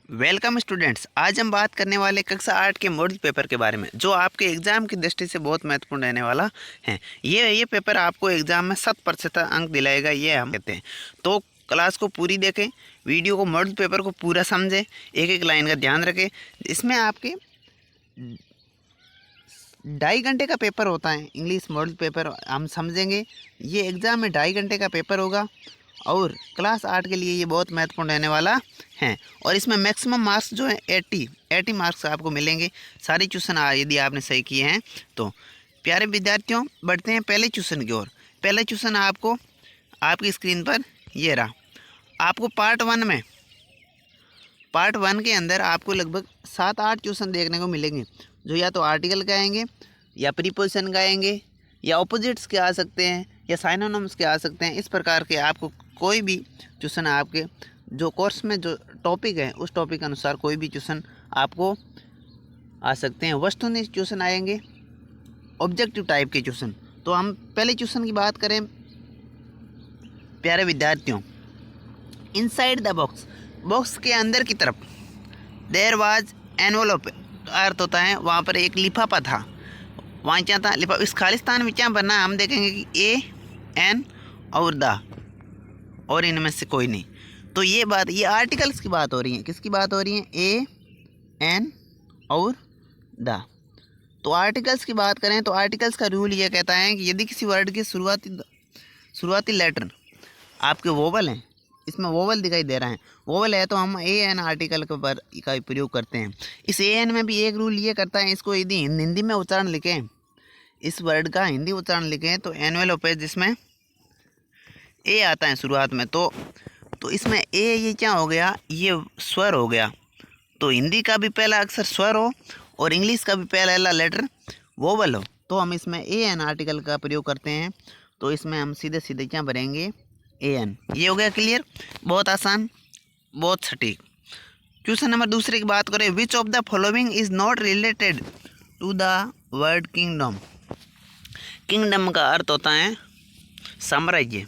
Welcome students. आज हम बात करने वाले कक्षा 8 के मॉडल पेपर के बारे में, जो आपके एग्जाम की दृष्टि से बहुत महत्वपूर्ण रहने वाला है। ये पेपर आपको एग्जाम में 100% अंक दिलाएगा, ये हम कहते हैं। तो क्लास को पूरी देखें, वीडियो को, मॉडल पेपर को पूरा समझें, एक एक लाइन का ध्यान रखें। इसमें आपके 2.5 घंटे का पेपर होता है। इंग्लिश मॉडल पेपर हम समझेंगे। ये एग्ज़ाम में 2.5 घंटे का पेपर होगा और क्लास 8 के लिए ये बहुत महत्वपूर्ण रहने वाला है। और इसमें मैक्सिमम मार्क्स जो है 80 मार्क्स आपको मिलेंगे। सारे क्वेश्चन यदि आपने सही किए हैं तो। प्यारे विद्यार्थियों, बढ़ते हैं पहले क्वेश्चन की ओर। पहले क्वेश्चन आपको आपकी स्क्रीन पर ये रहा। आपको पार्ट वन के अंदर आपको लगभग 7-8 क्वेश्चन देखने को मिलेंगे, जो या तो आर्टिकल के आएंगे, या प्रीपोजिशन का आएंगे, या ऑपोजिट्स के आ सकते हैं, या साइनोनिम्स के आ सकते हैं। इस प्रकार के आपको कोई भी क्वेश्चन आपके जो कोर्स में जो टॉपिक है उस टॉपिक के अनुसार कोई भी क्वेश्चन आपको आ सकते हैं। वस्तुनिष्ठ क्वेश्चन आएंगे, ऑब्जेक्टिव टाइप के क्वेश्चन। तो हम पहले क्वेश्चन की बात करें प्यारे विद्यार्थियों। इनसाइड द बॉक्स के अंदर की तरफ देयर वाज एनवलप, अर्थ होता है वहाँ पर एक लिफाफा था। वहाँ क्या था? लिफाफा। इस खालिस्तान में क्या बनना है हम देखेंगे कि ए, एन और द, और इनमें से कोई नहीं। तो ये आर्टिकल्स की बात हो रही है। किसकी बात हो रही है? ए, एन और द। तो आर्टिकल्स की बात करें तो आर्टिकल्स का रूल ये कहता है कि यदि किसी वर्ड के शुरुआती लेटर आपके वोवल हैं, इसमें वोवल दिखाई दे रहा है, वोवल है तो हम ए एन आर्टिकल के पर का प्रयोग करते हैं। इस ए एन में भी एक रूल ये करता है, इसको यदि हिंदी में उच्चारण लिखें, इस वर्ड का हिंदी उच्चारण लिखें तो एनवेलप है जिसमें ए आता है शुरुआत में। तो इसमें ए ये क्या हो गया? ये स्वर हो गया। तो हिंदी का भी पहला अक्षर स्वर हो और इंग्लिश का भी पहला लेटर वोवल हो, तो हम इसमें ए एन आर्टिकल का प्रयोग करते हैं। तो इसमें हम सीधे सीधे क्या भरेंगे? A N. ये हो गया क्लियर? बहुत आसान, बहुत सटीक। क्वेश्चन नंबर दूसरे की बात करें। Which of the following is not related to the word kingdom. Kingdom का अर्थ होता है साम्राज्य।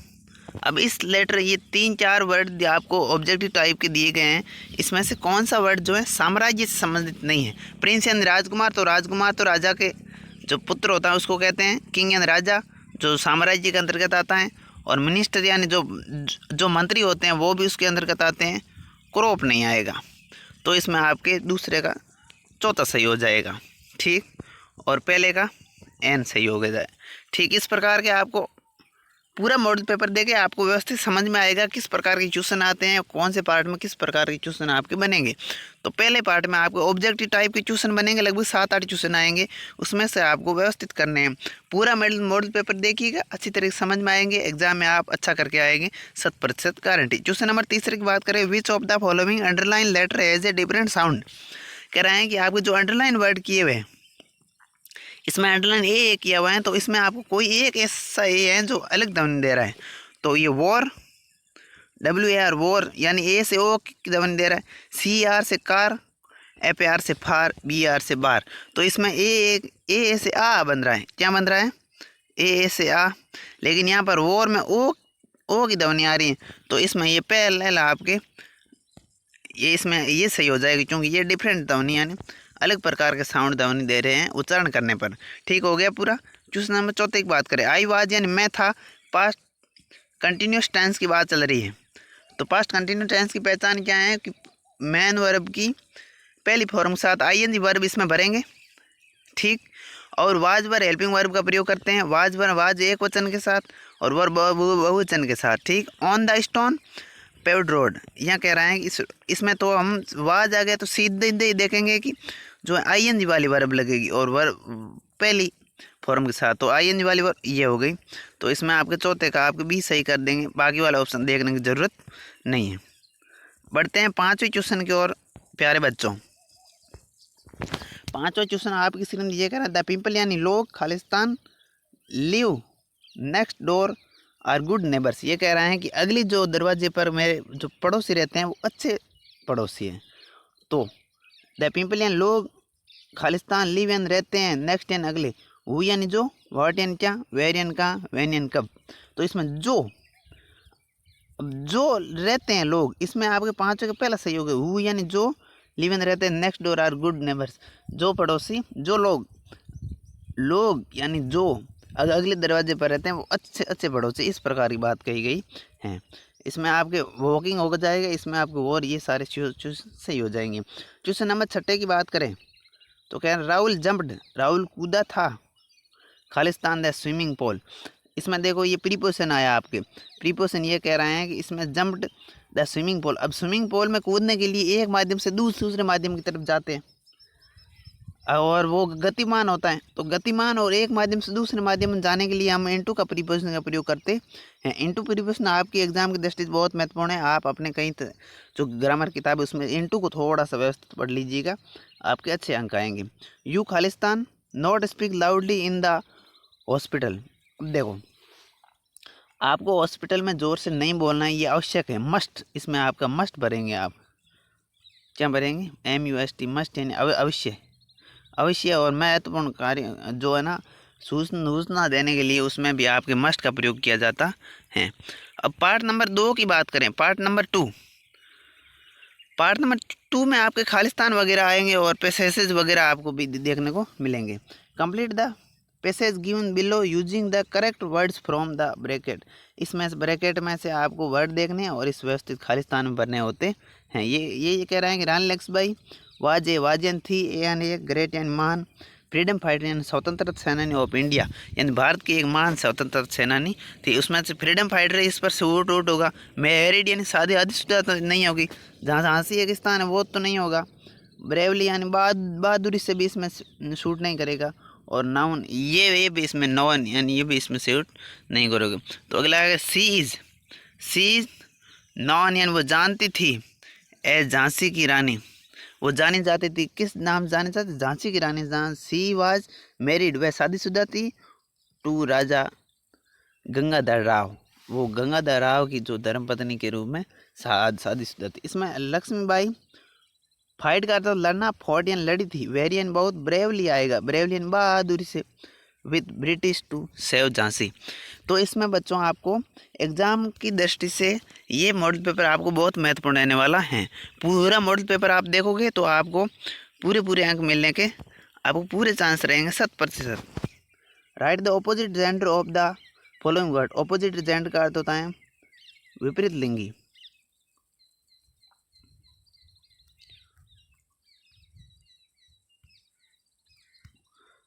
अब इस लेटर ये 3-4 वर्ड आपको ऑब्जेक्टिव टाइप के दिए गए हैं, इसमें से कौन सा वर्ड जो है साम्राज्य से संबंधित नहीं है? प्रिंस यानी राजकुमार तो राजा के जो पुत्र होता है उसको कहते हैं किंग यानी राजा, जो साम्राज्य के अंतर्गत आता है। और मिनिस्टर यानी जो मंत्री होते हैं वो भी उसके अंतर्गत आते हैं। क्रॉप नहीं आएगा। तो इसमें आपके दूसरे का चौथा सही हो जाएगा, ठीक, और पहले का एन सही हो गया। ठीक, इस प्रकार के आपको पूरा मॉडल पेपर देके आपको व्यवस्थित समझ में आएगा किस प्रकार के क्वेश्चन आते हैं, कौन से पार्ट में किस प्रकार के क्वेश्चन आपके बनेंगे। तो पहले पार्ट में आपको ऑब्जेक्टिव टाइप के क्वेश्चन बनेंगे, लगभग 7-8 क्वेश्चन आएंगे, उसमें से आपको व्यवस्थित करने हैं। पूरा मॉडल पेपर देखिएगा, अच्छी तरह से समझ में आएंगे, एग्जाम में आप अच्छा करके आएंगे, 100% गारंटी। क्वेश्चन नंबर तीसरे की बात करें। Which of the following underline letter has a different sound. कह रहे हैं कि आपके जो अंडरलाइन वर्ड किए हुए हैं, इसमें अंडरलाइन ए किया हुआ है, तो इसमें आपको कोई एक ऐसा ए है जो अलग ध्वनि दे रहा है। तो ये वॉर, WAR वॉर, यानी ए से ओ की ध्वनि दे रहा है। CR से कार, FAR से फार, BR से बार। तो इसमें ए से आ बन रहा है। क्या बन रहा है? ए से आ। लेकिन यहाँ पर वॉर में ओ की ध्वनि आ रही है। तो इसमें ये पहला आपके इसमें ये सही हो जाएगा, क्योंकि ये डिफरेंट ध्वनि यानी अलग प्रकार के साउंड ध्वनि दे रहे हैं उच्चारण करने पर। ठीक हो गया पूरा। क्वेश्चन नंबर चौथे की बात करें। आई वाज यानी मैं था, पास्ट कंटिन्यूस टेंस की बात चल रही है। तो पास्ट कंटिन्यूस टेंस की पहचान क्या है कि मैन वर्ब की पहली फॉर्म के साथ ING वर्ब इसमें भरेंगे, ठीक, और वाज वर हेल्पिंग वर्ब का प्रयोग करते हैं। वाज एक वचन के साथ और वर्ब बहुवचन के साथ, ठीक। On the stone paved road, यहाँ कह रहा है कि इसमें तो हम वाज आ गए तो सीधे देखेंगे कि जो ING वाली वर्ब लगेगी और वर्ब पहली फॉर्म के साथ, तो ING वाली वर्ब ये हो गई। तो इसमें आपके चौथे का आपके 20 सही कर देंगे, बाकी वाला ऑप्शन देखने की ज़रूरत नहीं है। बढ़ते हैं 5वें क्वेश्चन की ओर प्यारे बच्चों। 5वां क्वेश्चन आपकी स्क्रीन ये कह रहा है। द पीपल यानी लोग, Khalistan, live next door are good neighbours. ये कह रहे हैं कि अगली जो दरवाजे पर मेरे जो पड़ोसी रहते हैं वो अच्छे पड़ोसी हैं। तो द पीपल यानी लोग, खालिस्तान, लिव यानी रहते हैं, नेक्स्ट यानी अगले, हु यानी जो, व्हाट यानी क्या, वेर यानी कहाँ, व्हेन यानी कब। तो इसमें जो रहते हैं लोग, इसमें आपके 5 का पहला सही हो गया। हु यानी जो, लिव इन रहते हैं, next door are good neighbours, जो पड़ोसी, जो लोग यानी जो अगले दरवाजे पर रहते हैं वो अच्छे अच्छे पड़ोसी, इस प्रकार की बात कही गई है। इसमें आपके वॉकिंग हो जाएगा, इसमें आपको और ये सारे चूज सही हो जाएंगे। क्वेश्चन नंबर 6 की बात करें तो कह रहे राहुल जंप्ड, राहुल कूदा था खालिस्तान द स्विमिंग पूल। इसमें देखो ये प्रीपोजिशन आया, आपके प्रीपोजिशन ये कह रहे हैं कि इसमें जंप्ड द स्विमिंग पूल। अब स्विमिंग पूल में कूदने के लिए एक माध्यम से दूसरे माध्यम की तरफ जाते हैं और वो गतिमान होता है, तो गतिमान और एक माध्यम से दूसरे माध्यम में जाने के लिए हम इनटू का प्रीपोजिशन का प्रयोग करते हैं। इनटू प्रीपोजिशन आपकी एग्जाम की दृष्टि से बहुत महत्वपूर्ण है। आप अपने कहीं जो ग्रामर किताब है उसमें इनटू को थोड़ा सा व्यवस्थित पढ़ लीजिएगा, आपके अच्छे अंक आएंगे। You Khalistan not speak loudly in the hospital. देखो आपको हॉस्पिटल में ज़ोर से नहीं बोलना है, ये आवश्यक है, मस्ट। इसमें आपका मस्ट भरेंगे, आप क्या भरेंगे, MUST, मस्ट यानी अवश्य, अवश्य और महत्वपूर्ण कार्य जो है ना सूचना देने के लिए उसमें भी आपके मस्ट का प्रयोग किया जाता है। अब पार्ट नंबर 2 की बात करें, पार्ट नंबर 2 में आपके खालिस्तान वगैरह आएंगे और पैसेज वगैरह आपको भी देखने को मिलेंगे। Complete the passage given below using the correct words from the bracket. इसमें ब्रैकेट में से आपको वर्ड देखने और इस व्यवस्थित खालिस्तान में भरने होते हैं। ये कह रहे हैं कि रानी लक्ष्मीबाई वाजन थी एन एक ग्रेट एंड महान फ्रीडम फाइटर यानी स्वतंत्रता सेनानी ऑफ इंडिया, यानी भारत की एक महान स्वतंत्रता सेनानी थी। उसमें से फ्रीडम फाइटर इस पर से वोट होगा। मैरिड यानी शादी आदिशुदा तो नहीं होगी, जहाँ झांसी एक स्थान है वो तो नहीं होगा। ब्रेवली यानी बहादुरी से भी इसमें शूट नहीं करेगा। और नाउन ये भी इसमें नॉन यानी ये भी इसमें शूट नहीं करोगे। तो अगला है सी इज नॉन यानी वो जानती थी एज झांसी की रानी, वो जानी जाती थी, किस नाम जानी जाती, झांसी की रानी। सी वाज मैरिड, वह शादीशुदा थी, टू राजा गंगाधर राव, वो गंगाधर राव की जो धर्मपत्नी के रूप में शादीशुदा थी। इसमें लक्ष्मीबाई फाइट करता लड़ना, फॉर्ट यानी लड़ी थी, वेरियन बहुत ब्रेवली आएगा, ब्रेवलियन बहादुरी से, with British to save Jhansi. तो इसमें बच्चों आपको एग्ज़ाम की दृष्टि से ये मॉडल पेपर आपको बहुत महत्वपूर्ण रहने वाला है। पूरा मॉडल पेपर आप देखोगे तो आपको पूरे अंक मिलने के आपको पूरे चांस रहेंगे 100%। Right the opposite gender of the following word. Opposite gender का अर्थ होता है विपरीत लिंगी।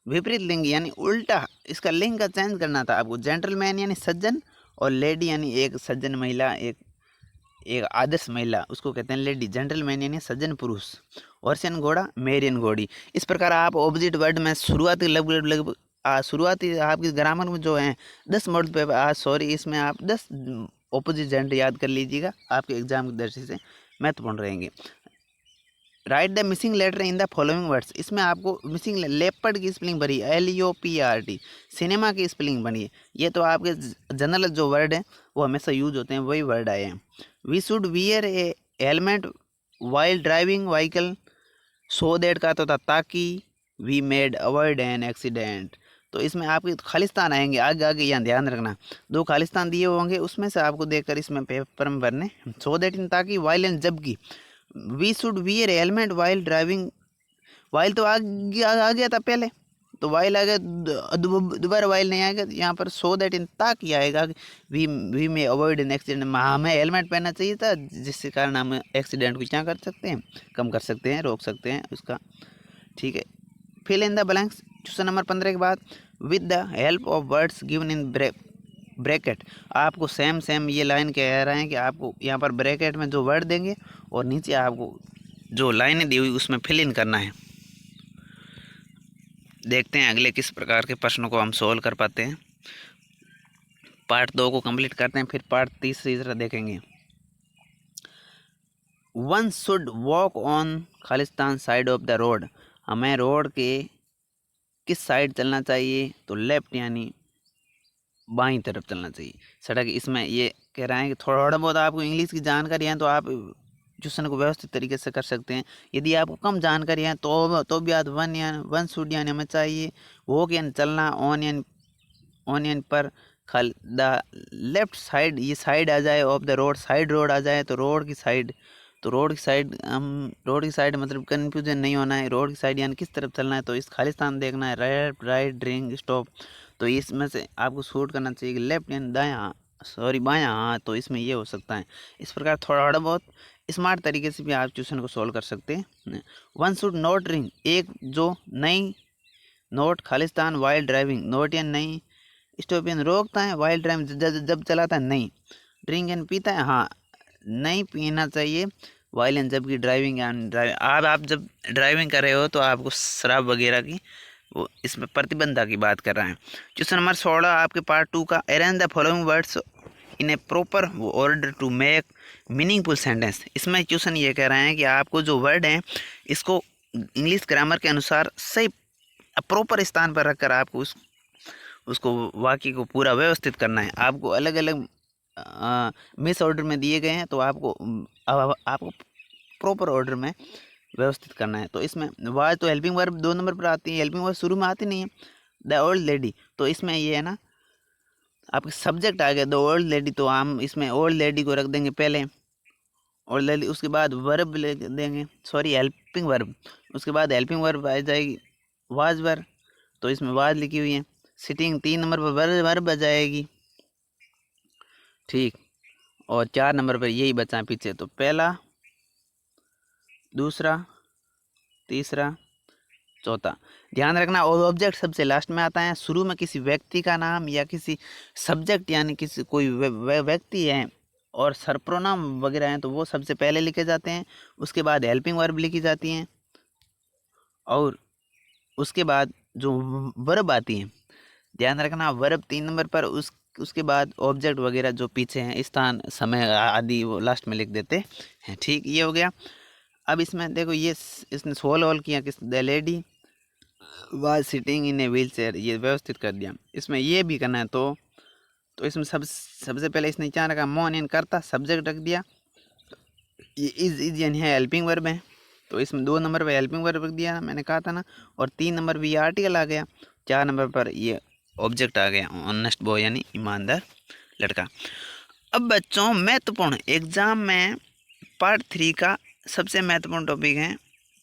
विपरीत लिंग यानी उल्टा, इसका लिंग का चेंज करना था आपको। जेंटलमैन यानी सज्जन और लेडी यानी एक सज्जन महिला, एक आदर्श महिला, उसको कहते हैं लेडी। जेंटलमैन यानी सज्जन पुरुष। ऑर्सियन घोड़ा, मेरियन घोड़ी। इस प्रकार आप ऑपोजिट वर्ड में शुरुआती लगभग शुरुआती आपकी ग्रामर में जो है 10 मॉडल पेपर इसमें आप 10 ऑपोजिट जेंडर याद कर लीजिएगा, आपके एग्जाम की दृष्टि से महत्वपूर्ण रहेंगे। Write the missing letter in the following words. इसमें आपको मिसिंग लेपर्ड की स्पेलिंग भरी, LEOPARD। सिनेमा की स्पेलिंग बनी है। ये तो आपके जनरल जो वर्ड है वो हमेशा यूज होते हैं, वही वर्ड आए हैं। We should wear a helmet while driving vehicle so that का तो था ताकि, we made avoid an accident. तो इसमें आपके खालिस्तान आएंगे आगे यहाँ ध्यान रखना, 2 खालिस्तान दिए होंगे, उसमें से आपको देखकर इसमें पेपर में भरने। सो दैट इन ताकि, वाइल एंड जबकि। We should wear helmet while driving, while तो आ गया था पहले, तो वाइल आ गया, दोबारा वाइल नहीं आएगा यहाँ पर। सो दैट इन ताकि आएगा, वी में अवॉइड एन एक्सीडेंट, हमें हेलमेट पहनना चाहिए था जिसके कारण हम एक्सीडेंट को क्या कर सकते हैं, कम कर सकते हैं, रोक सकते हैं उसका। ठीक है, fill in the blanks. Question number 15 के बाद with the help of words given in bracket. आपको सेम ये लाइन कह रहे हैं कि आपको यहाँ पर ब्रैकेट में जो वर्ड देंगे और नीचे आपको जो लाइनें दी हुई उसमें फिल इन करना है। देखते हैं अगले किस प्रकार के प्रश्नों को हम सोल्व कर पाते हैं। पार्ट 2 को कंप्लीट करते हैं, फिर पार्ट तीसरा देखेंगे। One should walk on Khalistan side of the road. हमें रोड के किस साइड चलना चाहिए, तो लेफ्ट यानी बाईं तरफ चलना चाहिए सड़क। इसमें ये कह रहा है कि थोड़ा बहुत आपको इंग्लिश की जानकारी है तो आप क्वेश्चन को व्यवस्थित तरीके से कर सकते हैं। यदि आपको कम जानकारी है तो भी आप वन शुड यानी हमें चाहिए, वॉक यानी चलना, ऑन यानी पर, द लेफ्ट साइड ये साइड आ जाए of the road, side road आ जाए तो रोड की साइड तो रोड की साइड मतलब कन्फ्यूजन नहीं होना है, रोड की साइड यानी किस तरफ चलना है, तो इस खालिस्तान देखना है, लेफ्ट राइट ड्रिंक स्टॉप, तो इसमें से आपको शूट करना चाहिए लेफ्ट यानी दायाँ सॉरी बायाँ हाथ, तो इसमें ये हो सकता है। इस प्रकार थोड़ा बहुत स्मार्ट तरीके से भी आप ट्यूशन को सॉल्व कर सकते हैं। वन शुड नॉट ड्रिंक, एक जो नहीं note Khalistan wild driving, note या नहीं स्टॉपियन रोकता है, वाइल्ड ड्राइविंग जब चलाता है नहीं, ड्रिंक एंड पीता है हाँ नहीं पीना चाहिए, वायलेंस जबकि ड्राइविंग एंड ड्राइविंग आप जब ड्राइविंग कर रहे हो तो आपको शराब वगैरह की वो इसमें प्रतिबंधा की बात कर रहा है। क्वेश्चन नंबर 16 आपके पार्ट 2 का, arrange the following words in a proper order to make meaningful sentence. इसमें क्वेश्चन ये कह रहे हैं कि आपको जो वर्ड हैं इसको इंग्लिश ग्रामर के अनुसार सही प्रॉपर स्थान पर रखकर आपको उसको वाक्य को पूरा व्यवस्थित करना है। आपको अलग अलग मिस ऑर्डर में दिए गए हैं, तो आपको प्रॉपर ऑर्डर में व्यवस्थित करना है। तो इसमें वाज तो हेल्पिंग वर्ब 2 नंबर पर आती है, हेल्पिंग वर्ब शुरू में आती नहीं है। द ओल्ड लेडी, तो इसमें ये है ना आपके सब्जेक्ट आ गया द ओल्ड लेडी, तो हम इसमें ओल्ड लेडी को रख देंगे पहले, ओल्ड लेडी, उसके बाद वर्ब ले देंगे सॉरी हेल्पिंग वर्ब, उसके बाद हेल्पिंग वर्ब आ जाएगी वाज वर्ब, तो इसमें वाज लिखी हुई है। सिटिंग 3 नंबर पर वर्ब आ जाएगी, ठीक, और 4 नंबर पर यही बचा है पीछे, तो पहला दूसरा तीसरा चौथा। ध्यान रखना ऑब्जेक्ट सबसे लास्ट में आता है, शुरू में किसी व्यक्ति का नाम या किसी सब्जेक्ट यानी किसी कोई व्यक्ति है और सरप्रोनाम वगैरह हैं तो वो सबसे पहले लिखे जाते हैं, उसके बाद हेल्पिंग वर्ब लिखी जाती हैं और उसके बाद जो वर्ब आती हैं, ध्यान रखना वर्ब 3 नंबर पर, उसके बाद ऑब्जेक्ट वगैरह जो पीछे हैं स्थान समय आदि वो लास्ट में लिख देते हैं, ठीक, ये हो गया। अब इसमें देखो ये इसने सोल ऑल किया किस the lady was sitting in a wheel chair, ये व्यवस्थित कर दिया। इसमें ये भी करना है तो इसमें सबसे पहले इसने क्या रखा मोन इन करता सब्जेक्ट रख दिया, ये इज यानी है हेल्पिंग वर्ब है, तो इसमें 2 नंबर पर हेल्पिंग वर्ब रख दिया मैंने कहा था ना, और 3 नंबर पर ये आर्टिकल आ गया, 4 नंबर पर ये ऑब्जेक्ट आ गया ऑनेस्ट बॉय यानी ईमानदार लड़का। अब बच्चों महत्वपूर्ण एग्जाम में पार्ट 3 का सबसे महत्वपूर्ण टॉपिक है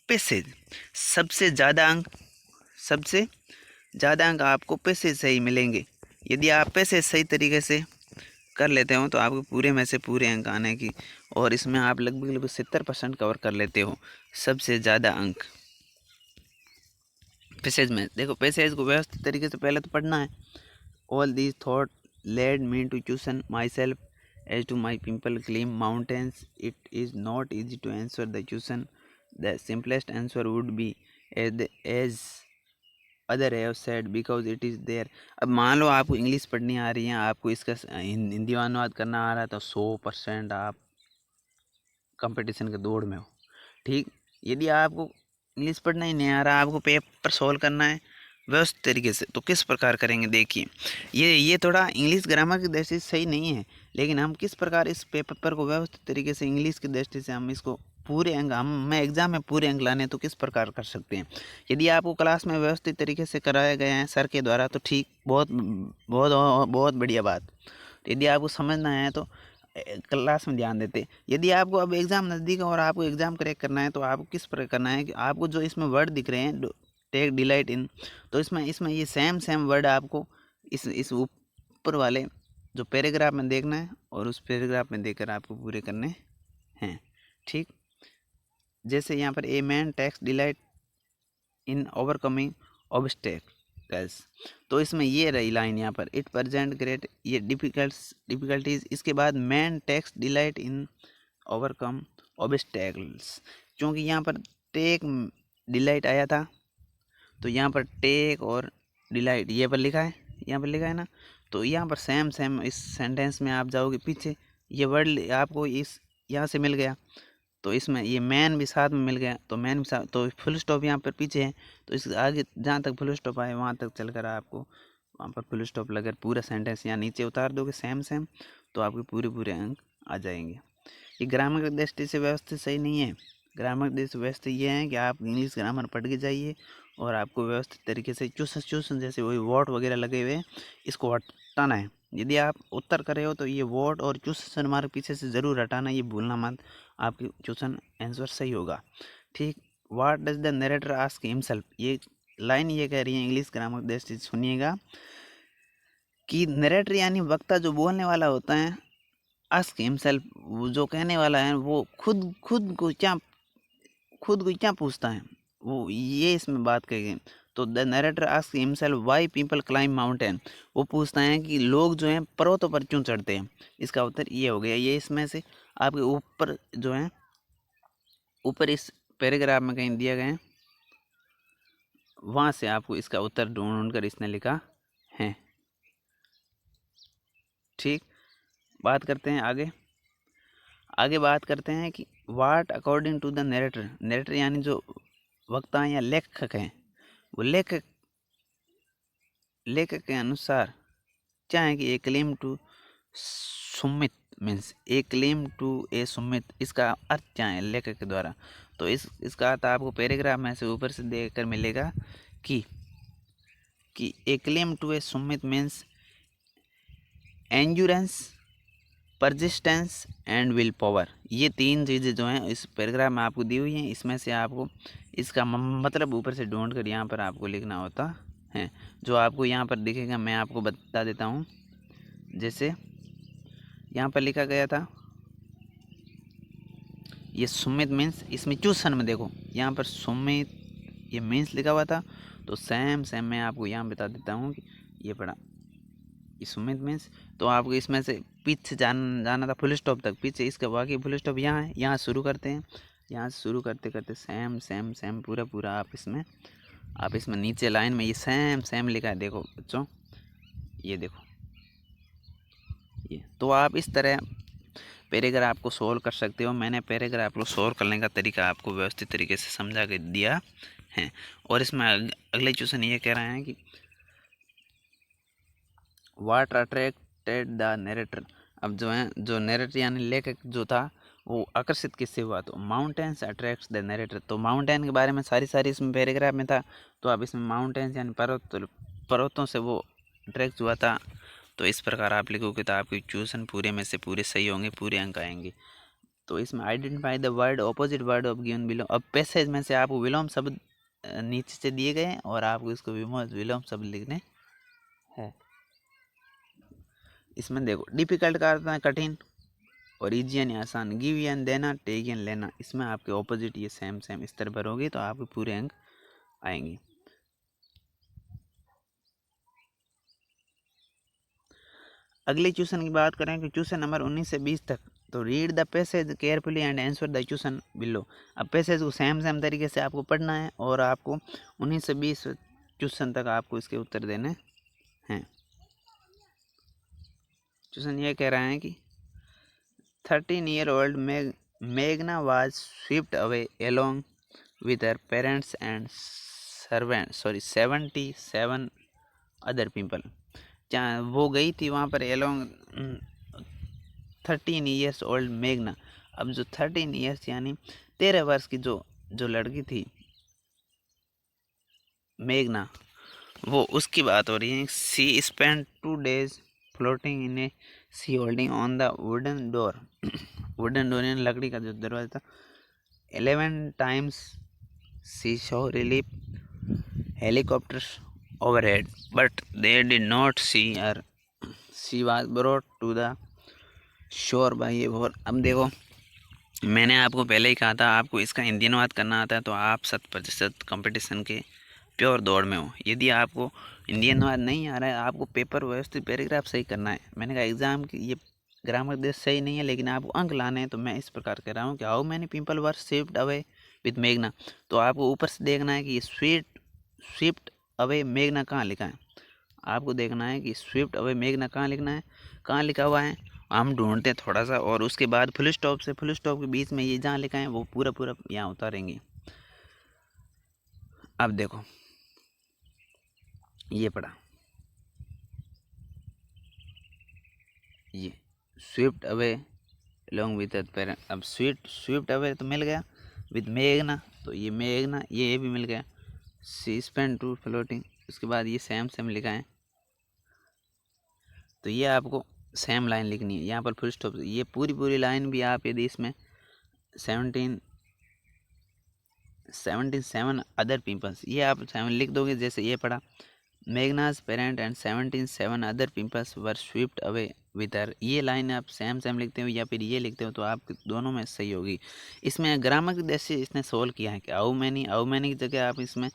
पैसेज। सबसे ज़्यादा अंक आपको पैसेज से ही मिलेंगे। यदि आप पैसेज सही तरीके से कर लेते हो तो आपको पूरे में से पूरे अंक आने की, और इसमें आप लगभग 70% कवर कर लेते हो। सबसे ज़्यादा अंक पैसेज में, देखो पैसेज को व्यवस्थित तरीके से पहले तो पढ़ना है। All these thought led me to question myself as to my people climb mountains, it is not easy to answer the question, the simplest answer would be as other have said because it is there. अब मान लो आपको English पढ़नी आ रही है, आपको इसका हिंदी अनुवाद करना आ रहा है, तो 100% आप कंपटीशन के दौड़ में हो, ठीक। यदि आपको इंग्लिश पढ़ना ही नहीं आ रहा, आपको पेपर सॉल्व करना है व्यवस्थित तरीके से, तो किस प्रकार करेंगे देखिए। ये थोड़ा इंग्लिश ग्रामर की दृष्टि से सही नहीं है, लेकिन हम किस प्रकार इस पेपर को व्यवस्थित तरीके से इंग्लिश की दृष्टि से हम इसको पूरे अंक हमें एग्ज़ाम में पूरे अंक लाने तो किस प्रकार कर सकते हैं। यदि आपको क्लास में व्यवस्थित तरीके से कराया गया है सर के द्वारा तो ठीक, बहुत बहुत बहुत बढ़िया बात। यदि आपको समझना है तो क्लास में ध्यान देते। यदि आपको अब एग्ज़ाम नज़दीक है और आपको एग्ज़ाम क्रैक करना है तो आपको किस प्रकार करना है कि आपको जो इसमें वर्ड दिख रहे हैं टेक डिलाइट इन, तो इसमें ये सेम वर्ड आपको इस ऊपर वाले जो पैराग्राफ में देखना है और उस पैराग्राफ में देखकर आपको पूरे करने हैं, ठीक। जैसे यहाँ पर a man takes delight in overcoming obstacles, तो इसमें ये रही लाइन यहाँ पर इट प्रेजेंट ग्रेट ये डिफिकल्टीज, इसके बाद man takes delight in overcome obstacles, क्योंकि यहाँ पर टेक डिलाइट आया था तो यहाँ पर टेक और डिलाइट ये पर लिखा है, यहाँ पर लिखा है ना, तो यहाँ पर सेम इस सेंटेंस में आप जाओगे पीछे ये वर्ड आपको इस यहाँ से मिल गया, तो इसमें ये मैन भी साथ में मिल गया, तो मैन भी साथ, तो फुल स्टॉप यहाँ पर पीछे है, तो इस आगे जहाँ तक फुल स्टॉप आए वहाँ तक चलकर आपको वहाँ पर फुल स्टॉप लगकर पूरा सेंटेंस यहाँ नीचे उतार दोगे सेम, तो आपके पूरे अंक आ जाएंगे। ये ग्रामर की दृष्टि से व्यवस्थित सही नहीं है। ग्रामर की दृष्टि व्यवस्थित ये है कि आप इंग्लिश ग्रामर पढ़ के जाइए और आपको व्यवस्थित तरीके से चूसन जैसे वही वर्ड वगैरह लगे हुए हैं इसको हटाना है, यदि आप उत्तर कर रहे हो तो ये वोट और क्वेश्चन मार्क पीछे से ज़रूर हटाना, ये भूलना मत, आपकी क्वेश्चन आंसर सही होगा। ठीक। What does the narrator ask himself, ये लाइन ये कह रही है इंग्लिश ग्रामर देश, सुनिएगा कि नरेटर यानी वक्ता जो बोलने वाला होता है, आस्क हिमसेल्फ वो जो कहने वाला है वो खुद को क्या पूछता है, वो ये इसमें बात कही गई। तो the narrator ask himself why people climb mountain, वो पूछता है कि लोग जो हैं पर्वतों पर क्यों चढ़ते हैं। इसका उत्तर ये हो गया। ये इसमें से आपके ऊपर जो है, ऊपर इस पैराग्राफ में कहीं दिया गया है, वहाँ से आपको इसका उत्तर ढूंढ कर इसने लिखा है। ठीक। बात करते हैं आगे बात करते हैं कि what according to the narrator यानी जो वक्ता या लेखक हैं, वो लेखक के अनुसार क्या है कि a climb to summit means a climb to a summit, इसका अर्थ क्या है लेखक के द्वारा। तो इसका अर्थ आपको पैराग्राफ में से ऊपर से देखकर मिलेगा कि a climb to a summit means endurance, persistence and willpower. ये तीन चीज़ें जो हैं इस पैराग्राफ में आपको दी हुई हैं। इसमें से आपको इसका मतलब ऊपर से ढूंढ कर यहाँ पर आपको लिखना होता है। जो आपको यहाँ पर दिखेगा मैं आपको बता देता हूँ। जैसे यहाँ पर लिखा गया था ये सुमित मीन्स, इसमें क्वेश्चन में देखो यहाँ पर सुमित ये मीन्स लिखा हुआ था। तो सेम मैं आपको यहाँ बता देता हूँ कि ये पढ़ा सुमित मीन्स। तो आपको इसमें से पीछे जाना था फुल स्टॉप तक, पीछे इसका बाकी फुल स्टॉप यहाँ है। यहाँ शुरू करते हैं, यहाँ से शुरू करते करते सेम पूरा आप इसमें नीचे लाइन में ये सेम लिखा है। देखो बच्चों, ये देखो ये। तो आप इस तरह पैराग्राफ को सोल्व कर सकते हो। मैंने पैराग्राफ को सोल्व करने का तरीका आपको व्यवस्थित तरीके से समझा के दिया है। और इसमें अगले क्वेश्चन ये कह रहे हैं कि वाट अट्रैक्टेड द नरेटर। अब जो नरेटर यानी लेखक जो था वो आकर्षित किससे हुआ, तो माउंटेन्स अट्रैक्ट्स द नरेटर। तो माउंटेन के बारे में सारी इसमें पैराग्राफ में था। तो अब इसमें माउंटेन्स यानी पर्वतों से वो अट्रैक्ट हुआ था। तो इस प्रकार आप लिखोगे तो आपके क्वेश्चन पूरे में से पूरे सही होंगे, पूरे अंक आएंगे। तो इसमें identify the word opposite word of given below. अब पैसेज में से आपको विलोम शब्द नीचे से दिए गए हैं और आपको इसको विलोम शब्द लिखने हैं। इसमें देखो डिफिकल्ट का अर्थ है कठिन और इजी यानी आसान, गिव यानी देना, टेक यानी लेना। इसमें आपके ऑपोजिट ये सेम इस तरह पर होगी तो आपके पूरे अंक आएंगे। अगले क्वेश्चन की बात करें कि क्वेश्चन नंबर 19 से 20 तक। तो read the passage carefully and answer the question below. अब पैसेज को सेम तरीके से आपको पढ़ना है और आपको 19 से 20 क्वेश्चन तक आपको इसके उत्तर देने हैं। क्वेश्चन ये कह रहा है कि 13-year-old Meghna was swept away along with her parents and 77 other people। वो गई थी वहाँ पर along 13 years old मेघना। अब जो 13 years यानी 13 वर्ष की जो लड़की थी मेघना, वो उसकी बात हो रही है। She spend 2 days floating in a sea holding on the wooden door. Wooden door यानी लकड़ी का जो दरवाजा था। 11 times she saw relief helicopters overhead, but they did not see her. She was brought to the shore by a whale। अब देखो मैंने आपको पहले ही कहा था आपको इसका हिंदी अनुवाद करना आता है तो आप 100% कंपटीशन के प्योर दौड़ में हो। यदि आपको हिंदी अनुवाद नहीं आ रहा है, आपको पेपर व्यवस्थित पैराग्राफ सही करना है। मैंने कहा एग्जाम की ये ग्रामर देश सही नहीं है लेकिन आपको अंक लाने हैं, तो मैं इस प्रकार कह रहा हूँ कि how many people were Swift away with मेघना। तो आपको ऊपर से देखना है कि ये स्विफ्ट अवे मेघना कहाँ लिखा है। आपको देखना है कि स्विफ्ट अवे मेघना कहाँ लिखना है, कहाँ लिखा हुआ है। हम ढूंढते हैं थोड़ा सा और उसके बाद फुल स्टॉप के बीच में ये जहाँ लिखा है वो पूरा यहाँ उतारेंगे। अब देखो ये पढ़ा, ये Swift away long with parent. अब स्विफ्ट अवे तो मिल गया, विद मेघना तो ये मेघना ये भी मिल गया। सी स्पेंड टू फ्लोटिंग, उसके बाद ये सेम लिखा है। तो ये आपको सेम लाइन लिखनी है, यहाँ पर फुल स्टॉप। ये पूरी लाइन भी आप यदि इसमें 77 अदर पीपल्स, ये आप 7 लिख दोगे। जैसे ये पढ़ा, Meghna's parent and 77 other peoples were swept away with her. ये लाइन आप सेम लिखते हो या फिर ये लिखते हो तो आप दोनों में सही होगी। इसमें ग्रामर की दृष्टि से इसने सोल्व किया है कि हाउ मैनी की जगह आप इसमें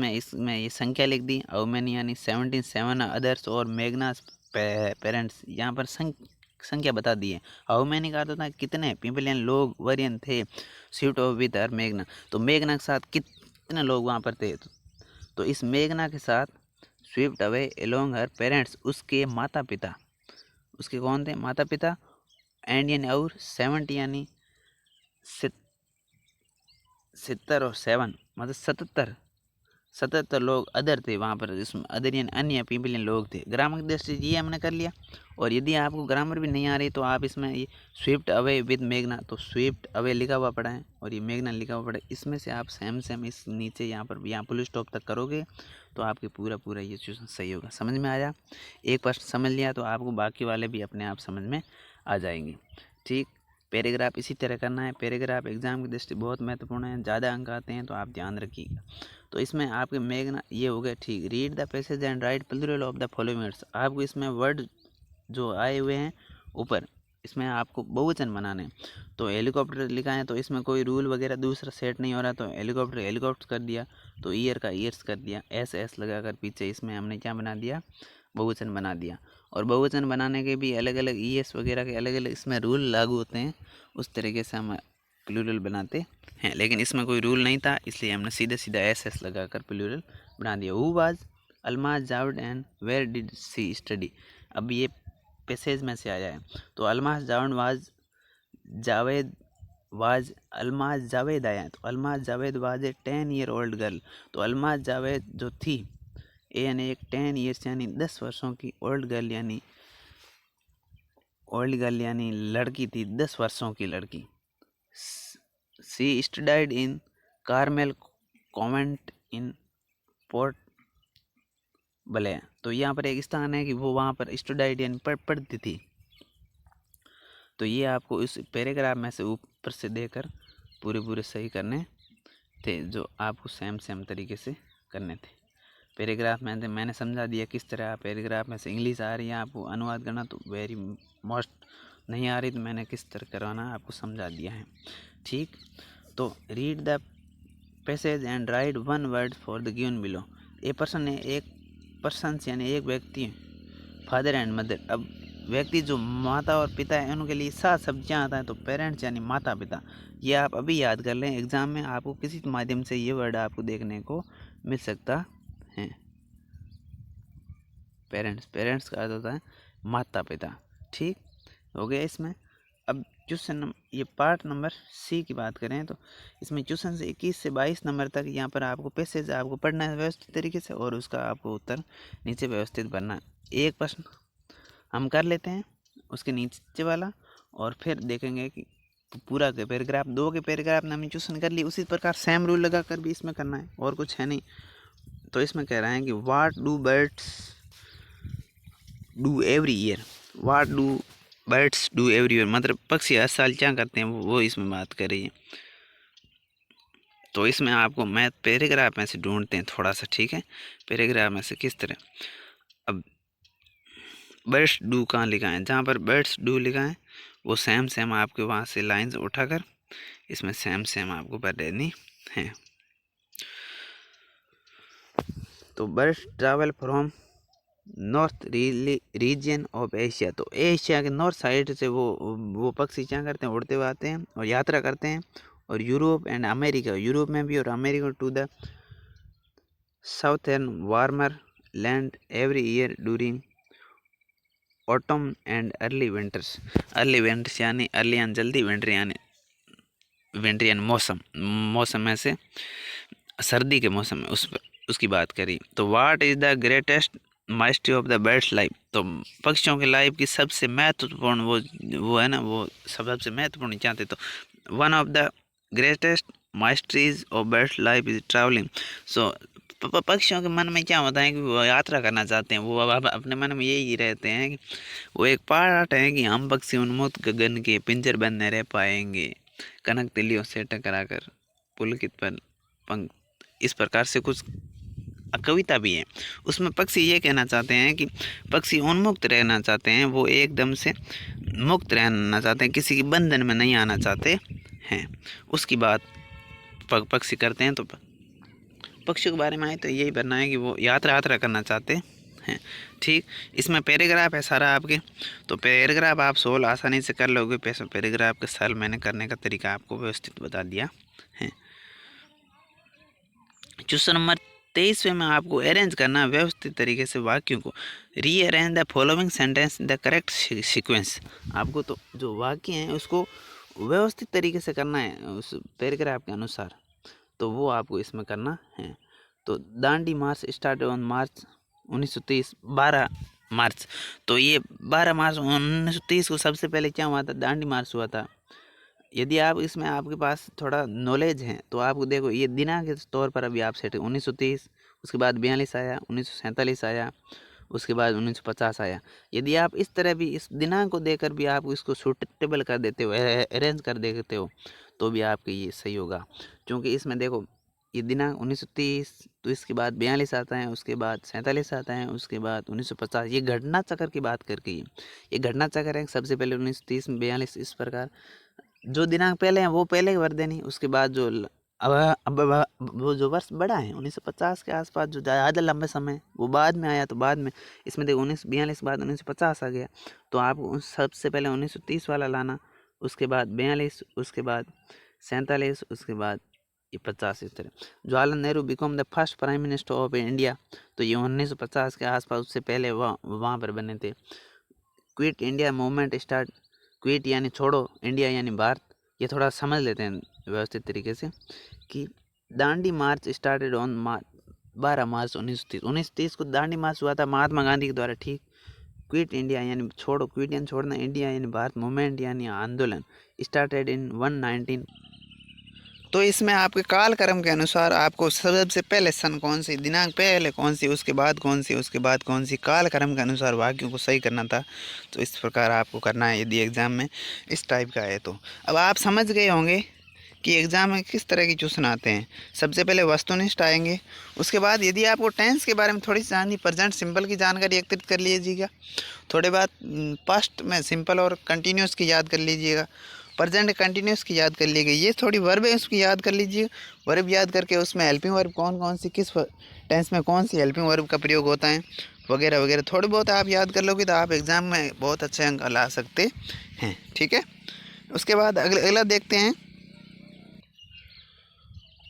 ये संख्या लिख दी, हाउ मैनी यानी 77 अदर्स और मेघनाज पेरेंट्स, यहाँ पर संख्या बता दी है। हाउ मैनी का अर्थ होता है कितने, पीपल यानी लोग, वरियन थे, स्वीप्ड अवे विद हर मेघना, तो मेघना के साथ कितने लोग वहाँ पर थे। तो इस मेघना के साथ स्वीप्ड अवे एलोंग हर पेरेंट्स, उसके माता पिता, उसके कौन थे, माता पिता, एंड यानी और 70 यानी 70 और 7 मतलब 77 लोग अदर थे वहाँ पर। इसमें अदर यानी अन्य, पीपल यानी लोग थे। ग्रामर की दृष्टि से ये हमने कर लिया। और यदि आपको ग्रामर भी नहीं आ रही तो आप इसमें ये स्विफ्ट अवे विद मेघना, तो स्विफ्ट अवे लिखा हुआ पड़ा है और ये मेघना लिखा हुआ पड़ा है, इसमें से आप सेम इस नीचे यहाँ फुल स्टॉप तक करोगे तो आपके पूरा ये क्वेश्चन सही होगा। समझ में आया? एक प्रश्न समझ लिया तो आपको बाकी वाले भी अपने आप समझ में आ जाएंगे। ठीक, पैराग्राफ इसी तरह करना है। पैराग्राफ एग्जाम की दृष्टि बहुत महत्वपूर्ण है, ज़्यादा अंक आते हैं तो आप ध्यान रखिएगा। तो इसमें आपके मेघना ये हो गया। ठीक, read the passage and write plural of the following words. आपको इसमें वर्ड जो आए हुए हैं ऊपर, इसमें आपको बहुवचन बनाने हैं। तो हेलीकॉप्टर लिखा है तो इसमें कोई रूल वगैरह दूसरा सेट नहीं हो रहा, तो हेलीकॉप्टर कर दिया, तो ईयर का ईयर्स कर दिया, एस लगाकर पीछे इसमें हमने क्या बना दिया, बहुवचन बना दिया। और बहुवचन बनाने के भी अलग अलग ईएस वगैरह के अलग अलग इसमें रूल लागू होते हैं, उस तरीके से हम प्लूरल बनाते हैं। लेकिन इसमें कोई रूल नहीं था, इसलिए हमने सीधा एस लगाकर प्लूरल बना दिया। Who was Almaz Javed and where did she study. अब ये पैसेज में से आया है, तो अलमाज जावेद वाज अलमाज जावेद आया है, तो Almaz Javed was a 10 year old girl. तो अलमाज जावेद जो थी, ए यानी एक 10 ईयर्स यानी 10 वर्षों की, ओल्ड गर्ल यानी लड़की थी, 10 वर्षों की लड़की। She studied in Carmel convent in Port Blair. तो यहाँ पर एक स्थान है कि वो वहाँ पर स्टडीड यानी पढ़ती थी। तो ये आपको इस पैराग्राफ में से ऊपर से देकर पूरे सही करने थे, जो आपको सेम तरीके से करने थे। पैराग्राफ में मैंने समझा दिया किस तरह। पैराग्राफ में से इंग्लिश आ रही है आपको अनुवाद करना, तो वेरी मोस्ट नहीं आ रही तो मैंने किस तरह करवाना आपको समझा दिया है। ठीक, तो read the passage and right 1 word for the given below. A person है, एक पर्सन यानी एक व्यक्ति, फादर एंड मदर। अब व्यक्ति जो माता और पिता है उनके लिए 7 सब्जियाँ आता है, तो पेरेंट्स यानी माता पिता। ये आप अभी याद कर लें, एग्जाम में आपको किसी माध्यम से ये वर्ड आपको देखने को मिल सकता है। पेरेंट्स का अर्थ होता है माता पिता। ठीक हो गया इसमें। अब क्वेश्चन ये पार्ट नंबर सी की बात करें तो इसमें क्वेश्चन से 21 से 22 नंबर तक यहाँ पर आपको पैसेज आपको पढ़ना है व्यवस्थित तरीके से, और उसका आपको उत्तर नीचे व्यवस्थित भरना है। एक प्रश्न हम कर लेते हैं उसके नीचे वाला, और फिर देखेंगे कि पूरा के पैराग्राफ 2 के पैराग्राफ ने हमने क्वेश्चन कर लिए, उसी प्रकार सेम रूल लगा कर भी इसमें करना है, और कुछ है नहीं। तो इसमें कह रहे हैं कि what do birds do every year. What do birds do every year मतलब पक्षी हर साल क्या करते हैं, वो इसमें बात कर रही है। तो इसमें आपको मैं पैराग्राफ में से ढूंढते हैं थोड़ा सा। ठीक है, पैराग्राफ में से किस तरह। अब बर्ड्स डू कहाँ लिखा है, जहाँ पर बर्ड्स डू लिखा है वो सेम आपके वहाँ से लाइंस उठाकर इसमें सेम आपको भर देनी है। तो birds travel from north region of Asia. तो एशिया के नॉर्थ साइड से वो पक्षी क्या करते हैं, उड़ते हुए आते हैं और यात्रा करते हैं। और यूरोप एंड अमेरिका, यूरोप में भी और America to the southern warmer land every year during autumn and early winters. Early winters यानी अर्ली यानी जल्दी, विंटर यानी मौसम में से सर्दी के मौसम में उसकी बात करी। तो what is the greatest mystery of the bird's life. तो पक्षियों की लाइफ की सबसे महत्वपूर्ण वो है ना, वो सबसे महत्वपूर्ण क्या थे। तो one of the greatest mysteries of birds life is travelling. So पक्षियों के मन में क्या होता है कि वो यात्रा करना चाहते हैं, वो अब अपने मन में यही रहते हैं कि वो एक पाठ है कि हम पक्षी उन्मुक्त गगन के पिंजर बंद न रह पाएंगे, कनक तिलियों से टकराकर पुलकित पर पंख। इस प्रकार से कुछ कविता भी है। उसमें पक्षी ये कहना चाहते हैं कि पक्षी उन्मुक्त रहना चाहते हैं, वो एकदम से मुक्त रहना चाहते हैं, किसी के बंधन में नहीं आना चाहते हैं। उसकी बात पक्षी करते हैं। तो पक्षियों के बारे में आए तो यही बनना है कि वो यात्रा करना चाहते हैं। ठीक, इसमें पैराग्राफ है सारा आपके, तो पैराग्राफ आप सोल्व आसानी से कर लोगे। पैराग्राफ के सॉल्व मैंने करने का तरीका आपको व्यवस्थित बता दिया है। क्वेश्चन नंबर 23 में आपको अरेंज करना व्यवस्थित तरीके से वाक्यों को। Rearrange the following sentence in the correct sequence. आपको तो जो वाक्य हैं उसको व्यवस्थित तरीके से करना है उस पैराग्राफ के अनुसार, तो वो आपको इसमें करना है। तो दांडी मार्च स्टार्ट ऑन मार्च 1930, 12 मार्च। तो ये 12 मार्च 1930 को सबसे पहले क्या हुआ था, दांडी मार्च हुआ था। यदि आप इसमें आपके पास थोड़ा नॉलेज है तो आपको देखो ये दिनांक के तौर पर अभी आप सेट 1930, उसके बाद 42 आया, 1947 आया, उसके बाद 1950 आया। यदि आप इस तरह भी इस दिनांक को देकर भी आप इसको सूटेबल कर देते हो, अरेंज कर देते हो, तो भी आपके ये सही होगा। क्योंकि इसमें देखो ये दिनांक 1930, तो इसके बाद 42 आता है, उसके बाद 47 आता है, उसके बाद 1950। ये घटना चक्र की बात करके ये घटना चक्र है। सबसे पहले 1930 में 42, इस प्रकार जो दिनांक पहले हैं वो पहले भर देनी। उसके बाद जो अब वो जो वर्ष बड़ा है 1950 के आसपास जो ज़्यादा लंबे समय वो बाद में आया, तो बाद में इसमें देखो 1942 के बाद 1950 आ गया, तो आप सबसे पहले 1930 वाला लाना, उसके बाद 42, उसके बाद 47, उसके बाद ये 50। इस तरह Jawaharlal Nehru become the first prime minister of India, तो ये 1950 के आसपास, उससे पहले वहाँ पर बने थे। Quit India movement start, quit यानी छोड़ो, इंडिया यानी भारत। ये थोड़ा समझ लेते हैं व्यवस्थित तरीके से कि दांडी मार्च स्टार्टेड ऑन 12 मार्च 1930 को दांडी मार्च हुआ था महात्मा गांधी के द्वारा। ठीक, क्विट इंडिया यानी छोड़ो, क्विट यानी छोड़ना, इंडिया यानी भारत, मूवमेंट यानी आंदोलन, स्टार्टेड इन 119। तो इसमें आपके कालक्रम के अनुसार आपको सबसे पहले सन कौन सी, दिनांक पहले कौन सी, उसके बाद कौन सी, उसके बाद कौन सी, कालक्रम के अनुसार वाक्यों को सही करना था। तो इस प्रकार आपको करना है यदि एग्ज़ाम में इस टाइप का है। तो अब आप समझ गए होंगे कि एग्ज़ाम में किस तरह के क्वेश्चन आते हैं। सबसे पहले वस्तुनिष्ठ आएंगे, उसके बाद यदि आपको टेंस के बारे में थोड़ी सी जाननी, प्रेजेंट सिंपल की जानकारी एकत्रित कर लीजिएगा। थोड़े बाद पास्ट में सिंपल और कंटिन्यूस की याद कर लीजिएगा। प्रेजेंट कंटिन्यूस की याद कर लीजिए। ये थोड़ी वर्ब है उसकी याद कर लीजिए। वर्ब याद करके उसमें हेल्पिंग वर्ब कौन कौन सी, किस टेंस में कौन सी हेल्पिंग वर्ब का प्रयोग होता है, वगैरह वगैरह थोड़े बहुत आप याद कर लोगे तो आप एग्ज़ाम में बहुत अच्छे अंक ला सकते हैं। ठीक है, उसके बाद अगला देखते हैं।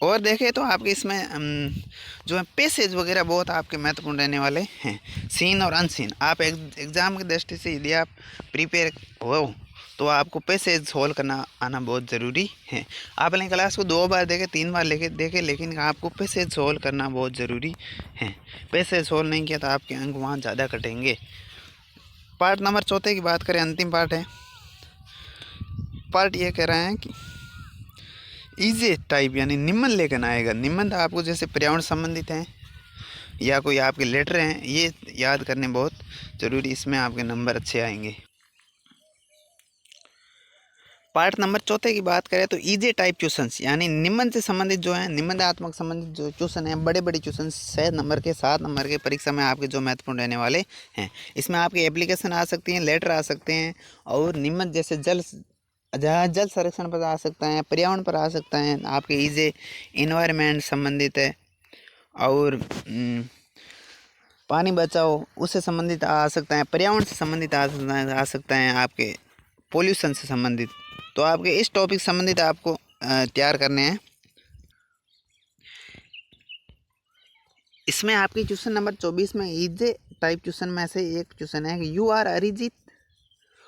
और देखें तो आपके इसमें जो है पैसेज वगैरह बहुत आपके महत्वपूर्ण रहने वाले हैं। सीन और अनसीन, आप एग्ज़ाम की दृष्टि से यदि आप प्रिपेयर हो तो आपको पैसेज सोल्व करना आना बहुत ज़रूरी है। आप अपनी क्लास को 2 बार देखें, 3 बार देखें, लेकिन आपको पैसेज सोल्व करना बहुत ज़रूरी है। पैसेज सोल्व नहीं किया तो आपके अंक वहाँ ज़्यादा कटेंगे। पार्ट नंबर 4 की बात करें, अंतिम पार्ट है। पार्ट ये कह रहे हैं कि इजी टाइप यानी निम्न लेखन आएगा। निम्न आपको जैसे पर्यावरण संबंधित हैं या कोई आपके लेटर हैं, ये याद करने बहुत ज़रूरी, इसमें आपके नंबर अच्छे आएंगे। पार्ट नंबर 4 की बात करें तो इजी टाइप क्वेश्चंस यानी निम्न से संबंधित जो है, निम्नात्मक संबंधित जो क्वेश्चन हैं, बड़े बड़े क्वेश्चन 6 नंबर के 7 नंबर के परीक्षा में आपके जो महत्वपूर्ण रहने वाले हैं। इसमें आपकी एप्लीकेशन आ सकती हैं, लेटर आ सकते हैं, और निम्न जैसे जल संरक्षण पर आ सकता है, पर्यावरण पर आ सकता है, आपके इजी इन्वायरमेंट संबंधित है, और पानी बचाओ उससे संबंधित आ सकता है, पर्यावरण से संबंधित आ सकता है, आपके पोल्यूशन से संबंधित। तो आपके इस टॉपिक संबंधित आपको तैयार करने हैं। इसमें आपकी क्वेश्चन नंबर 24 में इजी टाइप क्वेश्चन में से एक क्वेश्चन है कि यू आर अरिजीत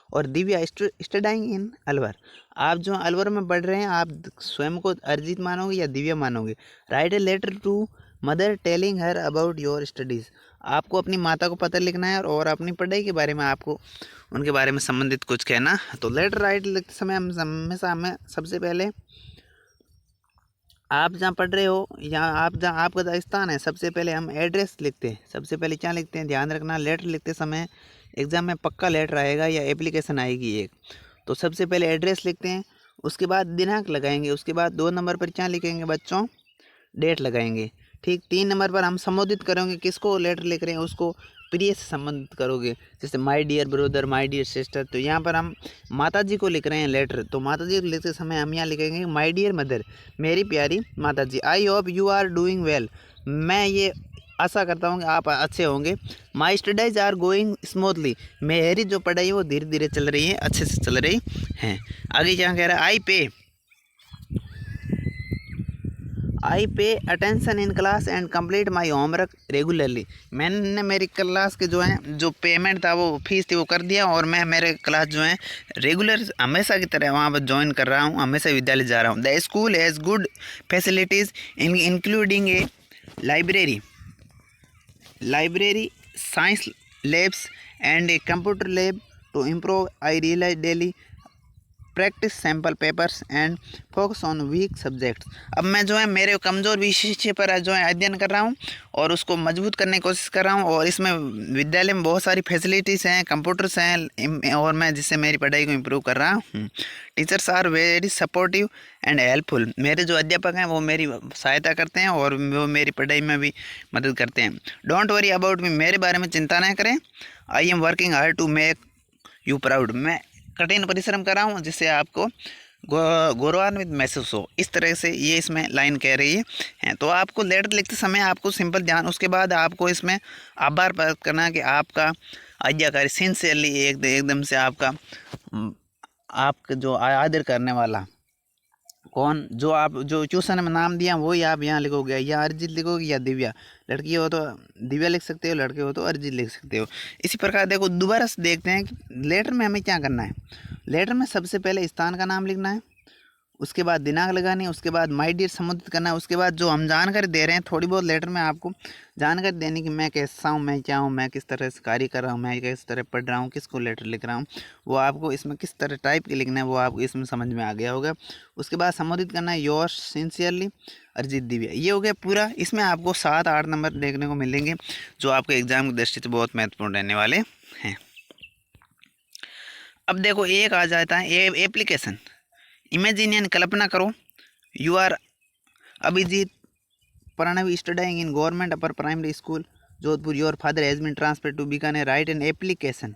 और दिव्या स्टडिंग इन अलवर। आप जो अलवर में पढ़ रहे हैं, आप स्वयं को अरिजीत मानोगे या दिव्या मानोगे। Write a letter to mother telling her about your studies. आपको अपनी माता को पत्र लिखना है और अपनी पढ़ाई के बारे में आपको उनके बारे में संबंधित कुछ कहना। तो लेटर राइट लिखते समय हम हमेशा हमें सबसे पहले आप जहाँ पढ़ रहे हो या आप जहाँ आपका जहाँ स्थान है, सबसे पहले हम एड्रेस लिखते हैं। सबसे पहले क्या लिखते हैं, ध्यान रखना, लेटर लिखते समय एग्ज़ाम में पक्का लेटर आएगा या एप्लीकेशन आएगी एक। तो सबसे पहले एड्रेस लिखते हैं, उसके बाद दिनांक लगाएंगे, उसके बाद 2 नंबर पर क्या लिखेंगे बच्चों, डेट लगाएंगे। ठीक, 3 नंबर पर हम संबोधित करेंगे, किसको लेटर लिख रहे हैं उसको प्रिय से संबंधित करोगे, जैसे my dear brother, my dear sister. तो यहाँ पर हम माता जी को लिख रहे हैं लेटर, तो माता जी को लिखते समय हम यहाँ लिखेंगे माय डियर मदर, मेरी प्यारी माता जी, I hope you are doing well, मैं ये आशा करता हूँ कि आप अच्छे होंगे। My studies are going smoothly, मेरी जो पढ़ाई है वो धीरे धीरे चल रही है, अच्छे से चल रही है। आगे क्या कह रहा है, I pay attention in class and complete my homework regularly, मैंने मेरी क्लास के जो है जो पेमेंट था वो फीस थी वो कर दिया, और मैं मेरे क्लास जो है रेगुलर हमेशा की तरह वहाँ पर ज्वाइन कर रहा हूँ, हमेशा विद्यालय जा रहा हूँ। The school has good facilities including a library science labs and a computer lab to improve I realise daily practice sample papers and focus on weak subjects. अब मैं जो है मेरे कमज़ोर विषय पर जो है अध्ययन कर रहा हूँ और उसको मजबूत करने की कोशिश कर रहा हूँ, और इसमें विद्यालय में बहुत सारी फैसिलिटीज़ हैं, कंप्यूटर्स हैं, और मैं जिससे मेरी पढ़ाई को इम्प्रूव कर रहा हूँ। Teachers are very supportive and helpful, मेरे जो अध्यापक हैं वो मेरी सहायता करते हैं और वो मेरी पढ़ाई में भी मदद करते हैं। डोंट वरी अबाउट मी, मेरे बारे में चिंता न करें। I am working hard to make you proud, मैं कठिन परिश्रम कर रहा हूँ जिससे आपको गौरवान्वित महसूस हो। इस तरह से ये इसमें लाइन कह रही है। तो आपको लेटर लिखते समय आपको सिंपल ध्यान, उसके बाद आपको इसमें आभार प्रकट करना है कि आपका आज्ञाकारी सिंसियरली एकदम से आपका जो आदर करने वाला कौन, जो आप जो ट्यूशन में नाम दिया वही आप यहाँ लिखोगे, या अरिजीत लिखोगे या दिव्या, लड़की हो तो दिव्या लिख सकते हो, लड़के हो तो अरिजीत लिख सकते हो। इसी प्रकार देखो दोबारा से देखते हैं कि लेटर में हमें क्या करना है। लेटर में सबसे पहले स्थान का नाम लिखना है, उसके बाद दिनांक लगानी है, उसके बाद माय डियर संबोधित करना है, उसके बाद जो हम जानकारी दे रहे हैं थोड़ी बहुत लेटर में आपको जानकारी देने की, मैं कैसा हूँ, मैं क्या हूँ, मैं किस तरह से कार्य कर रहा हूँ, मैं किस तरह पढ़ रहा हूँ, किसको लेटर लिख रहा हूँ, वो आपको इसमें किस तरह टाइप के लिखना है वो आपको इसमें समझ में आ गया होगा। उसके बाद संबोधित करना है योर सिंसियरली अरिजीत दिव्या, ये हो गया पूरा। इसमें आपको 7-8 नंबर देखने को मिलेंगे जो आपको एग्जाम की दृष्टि से बहुत महत्वपूर्ण रहने वाले हैं। अब देखो एक आ जाता है एप्लीकेशन। इमेजिन यानी कल्पना करो, you are Abhijeet Pranav studying in government upper primary school Jodhpur, your father has been transfer to Bikaner, write an application.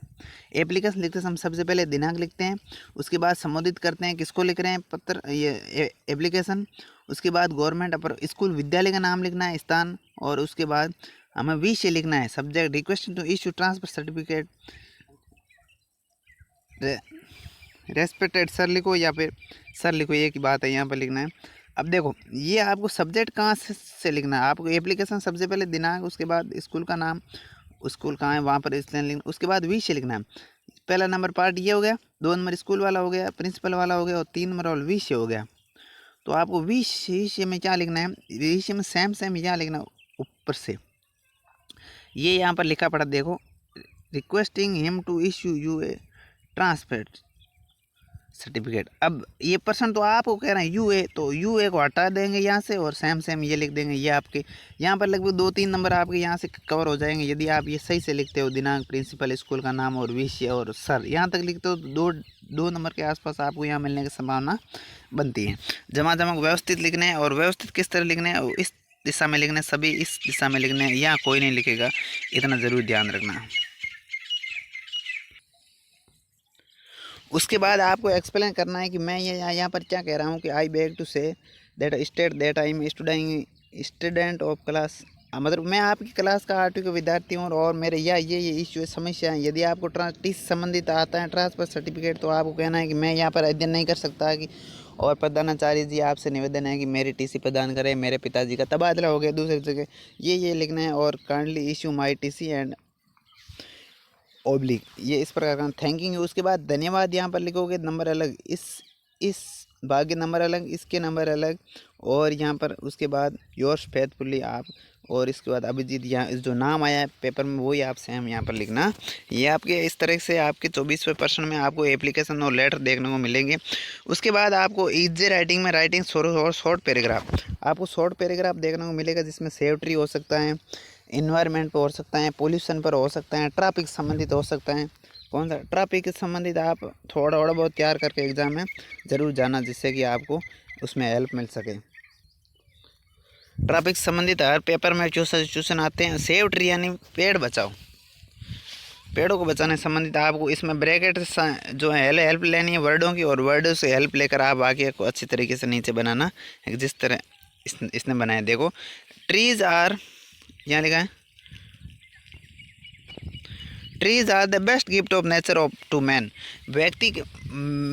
Application लिखते समय सबसे पहले दिनांक लिखते हैं, उसके बाद संबोधित करते हैं किसको लिख रहे हैं पत्र, ये एप्लीकेशन। उसके बाद गवर्नमेंट अपर स्कूल विद्यालय का नाम लिखना है, स्थान, और उसके बाद हमें विषय लिखना है, subject, request to issue transfer certificate, respected sir लिखो या फिर सर लिखो, ये की बात है यहाँ पर लिखना है। अब देखो ये आपको सब्जेक्ट कहाँ से लिखना है, आपको एप्लीकेशन सबसे पहले दिनांक, उसके बाद स्कूल का नाम, स्कूल कहाँ है वहाँ पर इसलिए लिखना, उसके बाद विषय लिखना है। पहला नंबर पार्ट ये हो गया, 2 नंबर स्कूल वाला हो गया, प्रिंसिपल वाला हो गया, और 3 नंबर वाला विषय हो गया। तो आपको विषय में क्या लिखना है, विषय में सेम यहाँ लिखना ऊपर से, ये यहाँ पर लिखा पड़ा देखो, requesting him to issue you a transfer certificate. अब ये पर्सन तो आपको कह रहे हैं यूए, तो यूए को हटा देंगे यहाँ से और सेम ये लिख देंगे। ये आपके यहाँ पर लगभग 2-3 नंबर आपके यहाँ से कवर हो जाएंगे यदि आप ये सही से लिखते हो, दिनांक, प्रिंसिपल, स्कूल का नाम और विषय और सर, यहाँ तक लिखते हो तो 2 नंबर के आसपास आपको यहाँ मिलने की संभावना बनती है। जमा व्यवस्थित लिखने हैं, और व्यवस्थित किस तरह लिखने हैं, इस दिशा में लिखने, सभी इस दिशा में लिखने हैं, यहाँ कोई नहीं लिखेगा, इतना ज़रूर ध्यान रखना। उसके बाद आपको एक्सप्लेन करना है कि मैं ये यहाँ पर क्या कह रहा हूँ कि I beg to say that state that I am student of class, मतलब मैं आपकी क्लास का आठवीं का विद्यार्थी हूँ, और मेरे ये इश्यू समस्या है। यदि आपको टी संबंधित आता है ट्रांसफर सर्टिफिकेट, तो आपको कहना है कि मैं यहाँ पर अध्ययन नहीं कर सकता कि, और प्रधानाचार्य जी आपसे निवेदन है कि मेरी टीसी प्रदान करें, मेरे पिताजी का तबादला हो गया दूसरी जगह, ये लिखना है, और kindly issue my TC and oblique, ये इस प्रकार का थैंकिंग है। उसके बाद धन्यवाद यहाँ पर लिखोगे, नंबर अलग, इस बाकी नंबर अलग, इसके नंबर अलग, और यहाँ पर उसके बाद योर्स फेथफुली आप, और इसके बाद अभिजीत, यहाँ जो नाम आया है पेपर में वही आप सेम यहाँ पर लिखना। ये आपके इस तरह से आपके 24वें प्रश्न में आपको एप्लीकेशन और लेटर देखने को मिलेंगे। उसके बाद आपको इजी राइटिंग में राइटिंग और शॉर्ट पैराग्राफ, आपको शॉर्ट पैराग्राफ देखने को मिलेगा जिसमें सेफ्टी हो सकता है, इन्वायरमेंट पर हो सकता है, पोल्यूशन पर हो सकता है, ट्रैफिक संबंधित हो सकता है। कौन सा ट्रैफिक से संबंधित आप थोड़ा बहुत तैयार करके एग्ज़ाम में ज़रूर जाना, जिससे कि आपको उसमें हेल्प मिल सके। ट्रैफिक संबंधित हर पेपर में क्वेश्चन आते हैं। सेव ट्री यानी पेड़ बचाओ, पेड़ों को बचाने संबंधित आपको इसमें ब्रैकेट जो है हेल्प लेनी है वर्डों की, और वर्डों से हेल्प लेकर आप आगे को अच्छी तरीके से नीचे बनाना, जिस तरह इसने बनाया। देखो ट्रीज आर, यहाँ लिखा है trees are the best gift of nature of to man. व्यक्ति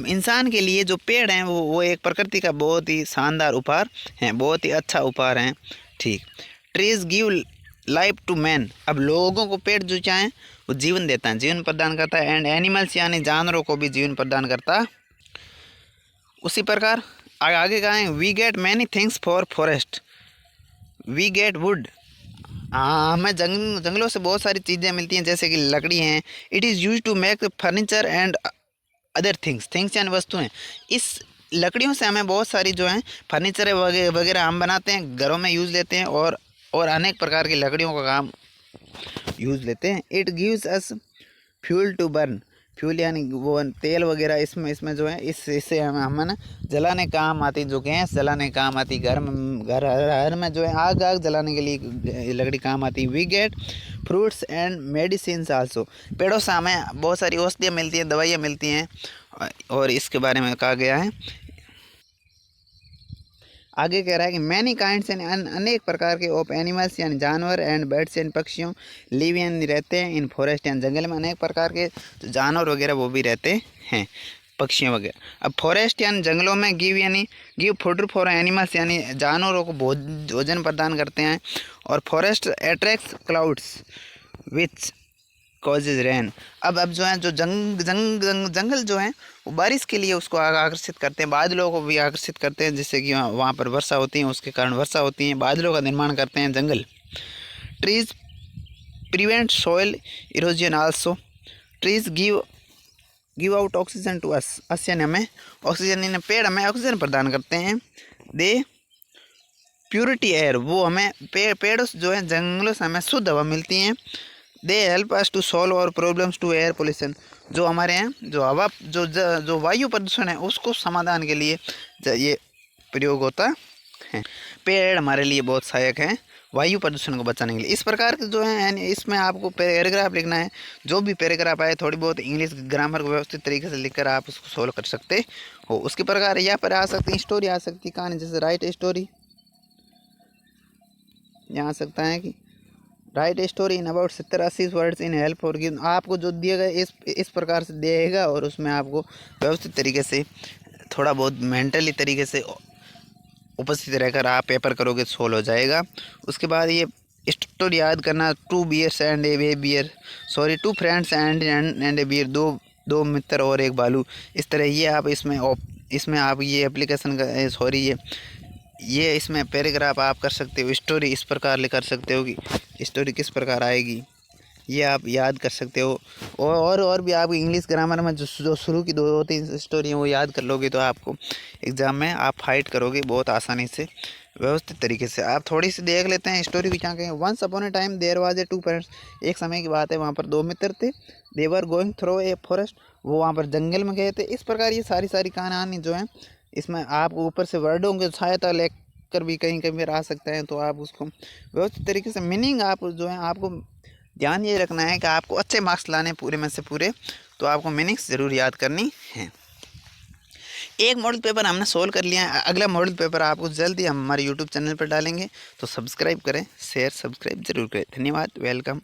इंसान के लिए जो पेड़ हैं वो एक प्रकृति का बहुत ही शानदार उपहार हैं, बहुत ही अच्छा उपहार हैं। ठीक, trees give life to man. अब लोगों को पेड़ जो चाहें वो जीवन देता है, जीवन प्रदान करता है। एंड एनिमल्स यानी जानवरों को भी जीवन प्रदान करता। उसी प्रकार आगे कहा है we get many things for forest, we get wood. हाँ, हमें जंगलों से बहुत सारी चीज़ें मिलती हैं, जैसे कि लकड़ी हैं। It is use to make furniture and other things यानी वस्तुएं। इस लकड़ियों से हमें बहुत सारी जो हैं फर्नीचर वगैरह हम बनाते हैं, घरों में यूज़ लेते हैं, और अनेक प्रकार की लकड़ियों का काम यूज़ लेते हैं। It gives us fuel to burn, fuel यानी वो तेल वगैरह इसमें जो है इससे हमें ना जलाने काम आती, जो गैस जलाने काम आती, घर में जो है आग जलाने के लिए लकड़ी काम आती। We get fruits and medicine also. पेड़ों से हमें बहुत सारी औषधियाँ मिलती हैं, दवाइयाँ मिलती हैं, और इसके बारे में कहा गया है। आगे कह रहा है कि मैनी काइंड्स यानी अनेक प्रकार के ऑफ एनिमल्स यानी जानवर एंड बर्ड्स यानी पक्षियों लिव यानी रहते हैं इन फॉरेस्ट यानी जंगल में। अनेक प्रकार के जानवर वगैरह वो भी रहते हैं, पक्षियों वगैरह। अब फॉरेस्ट यानी जंगलों में गिव यानी गिव फूड फॉर एनिमल्स यानी जानवरों को भोजन प्रदान करते हैं। और forest attracts clouds which causes rain. अब जो है जो जंगल जो है वो बारिश के लिए उसको आकर्षित करते हैं, बादलों को भी आकर्षित करते हैं, जिससे कि वहाँ पर वर्षा होती है, उसके कारण वर्षा होती है, बादलों का निर्माण करते हैं जंगल। Trees prevent soil erosion also. Trees give out oxygen to us यानी हमें ऑक्सीजन, यानी पेड़ हमें ऑक्सीजन प्रदान करते हैं। दे प्योरिटी एयर, वो हमें पेड़ों जो है जंगलों से हमें शुद्ध हवा मिलती हैं। They help us to solve our problems to air pollution, जो हमारे यहाँ जो हवा जो वायु प्रदूषण है उसको समाधान के लिए ये प्रयोग होता है। पेड़ हमारे लिए बहुत सहायक हैं वायु प्रदूषण को बचाने के लिए। इस प्रकार के जो है इसमें आपको पैराग्राफ लिखना है। जो भी पैराग्राफ आए थोड़ी बहुत इंग्लिश ग्रामर को व्यवस्थित तरीके से लिखकर आप उसको सोल्व कर सकते हो। उसके प्रकार यहाँ पर आ सकती है स्टोरी, आ सकती है कहानी, जैसे राइट स्टोरी। यहाँ आ सकता है कि right story in about 70-80 words in help for give. आपको जो दिए गए इस प्रकार से देगा, और उसमें आपको व्यवस्थित तरीके से थोड़ा बहुत मेंटली तरीके से उपस्थित रहकर आप पेपर करोगे, सोल्व हो जाएगा। उसके बाद ये स्टोरी याद करना, 2 bears and a bear, sorry 2 friends and a bear, दो मित्र और एक भालू। इस तरह ये आप इसमें आप ये एप्लीकेशन का सॉरी ये इसमें पैराग्राफ आप कर सकते हो। स्टोरी इस प्रकार कर सकते हो कि स्टोरी किस प्रकार आएगी, ये आप याद कर सकते हो। और भी आप इंग्लिश ग्रामर में जो शुरू की 2-3 स्टोरी हैं वो याद कर लोगे तो आपको एग्ज़ाम में आप फाइट करोगे बहुत आसानी से, व्यवस्थित तरीके से। आप थोड़ी सी देख लेते हैं स्टोरी भी क्या कहें। Once upon a time there was a 2 friends. एक समय की बात है, वहाँ पर 2 मित्र थे। They were going through a forest, वो वहाँ पर जंगल में गए थे। इस प्रकार ये सारी कहानी जो है इसमें आप ऊपर से वर्डों की सहायता लेकर भी कहीं आ सकता है, तो आप उसको व्यवस्थित तरीके से मीनिंग आप जो है आपको ध्यान ये रखना है कि आपको अच्छे मार्क्स लाने पूरे में से पूरे, तो आपको मीनिंग्स ज़रूर याद करनी है। एक मॉडल पेपर हमने सोल्व कर लिया है। अगला मॉडल पेपर आपको जल्दी हम हमारे यूट्यूब चैनल पर डालेंगे, तो सब्सक्राइब करें, सब्सक्राइब जरूर करें। धन्यवाद, वेलकम।